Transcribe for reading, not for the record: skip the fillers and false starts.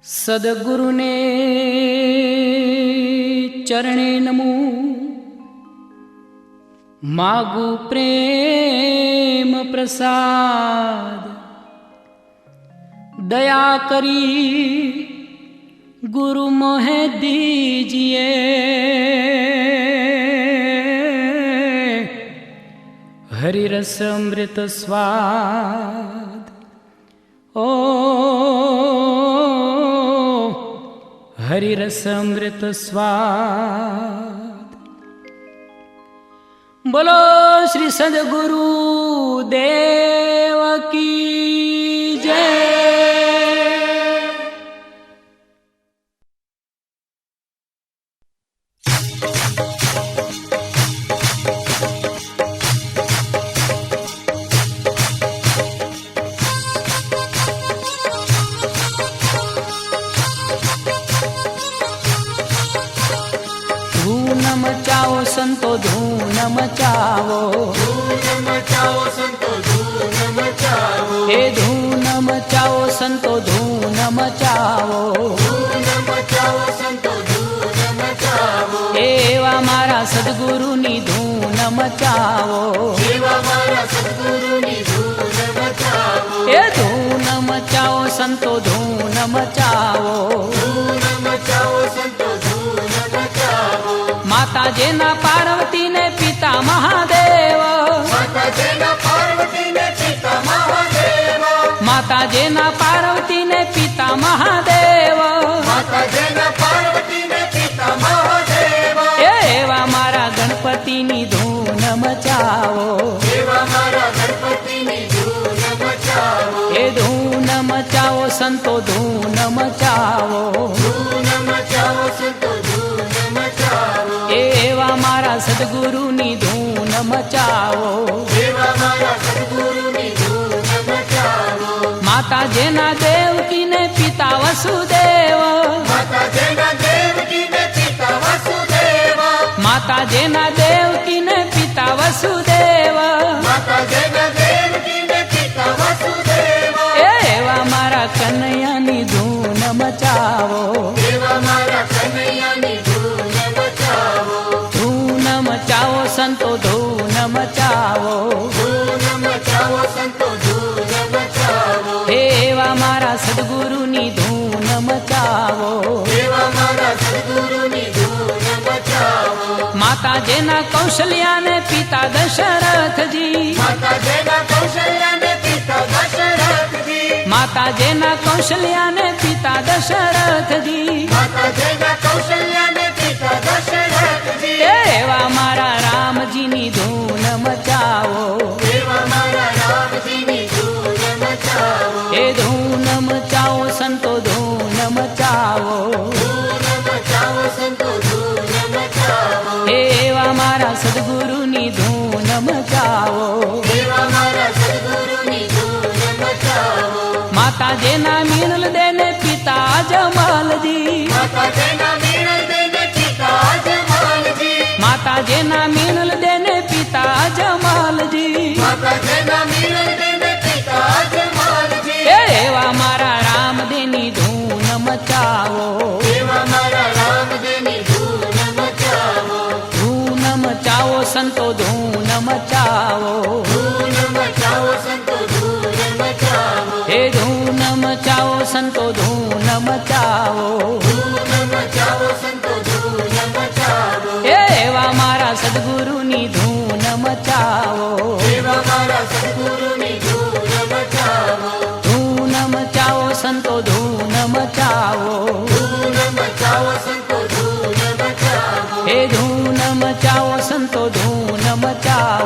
सद्गुरु ने चरणे नमो, मागु प्रेम प्रसाद। दया करी गुरु मोहे दीजिए, हरि रस अमृत स्वाद। ओ हरि रस अमृत स्वाद। बोलो श्री सद्गुरु देव की जय। धूम मचाओ संतो धूम मचाओ, धूम मचाओ संतो धूम मचाओ, हे धूम मचाओ संतो धूम मचाओ, धूम मचाओ संतो धूम मचाओ। एवा मारा सद्गुरुनी धूम मचाओ, सेवा मारा सद्गुरुनी धूम मचाओ, हे धूम मचाओ संतो धूम मचाओ। धूम मचाओ संतो धूम मचाओ। माता जेना पार्वती ने पिता महादेव, माता जेना पार्वती ने पिता महादेव, माता जेना पार्वती ने पिता महादेव। माता जेना पार्वती ने पिता महादेव। एवा मारा गणपति नी धून मचाओ, सेवा मारा गणपति नी धूम मचाओ, हे धून मचाओ संतो धून मचाओ। धूम मचाओ संतो धूम मचाओ। एवा मारा सद्गुरु नी धून मचाओ, सेवा मारा सद्गुरुनी धूम मचाओ। माता जेना देवकी ने पिता वसुदेव, माता जेना देवकी ने पिता वसुदेव, माता जेना देवकी ने पिता वसुदेव। माता जेना देवकी ने पिता वसुदेव। एवा मारा कन्हैया नी धून मचाओ, सेवा मारा कन्हैयानी धूम मचाओ। धून मचाओ संतो धून मचाओ। धूम मचाओ संतो धूम मचाओ। एवा मारा सद्गुरु नी धून मचाओ, सेवा मारा सद्गुरुनी धूम मचाओ। माता जेना कौशल्या ने पिता दशरथ जी, माता जेना कौशल्या ने पिता दशरथ जी, माता जेना कौशल्या ने पिता दशरथ जी। माता जेना कौशल्या ने पिता दशरथ जी। एवा मारा राम जी नी धून मचाओ, सेवा मारा राम जी नी धूम मचाओ। हे धून मचाओ संतो धून मचाओ। धूम मचाओ संतो धूम मचाओ। एवा मारा सद्गुरु नी धून मचाओ, सेवा मारा सद्गुरुनी धूम मचाओ। माता जेना मीनल देने पिता जमाल जी, माता जेना मीनल देने पिता जमाल जी, माता जेना मीनल देने पिता जमाल जी। माता जेना मीनल देने पिता जमाल जी। एवा मारा राम देनी धून मचाओ, सेवा मारा राम देनी धूम मचाओ। धून मचाओ संतो धून मचाओ। धूम मचाओ संतो धूम मचाओ। हे धून मचाओ संतो धून मचाओ। धूम मचाओ संतो धूम मचाओ। एवा मारा सद्गुरु नी धून मचाओ, सेवा मारा सद्गुरुनी धूम मचाओ। धून मचाओ संतो धून मचाओ। धूम मचाओ संतो धूम मचाओ। हे धून मचाओ संतो धून मचाओ।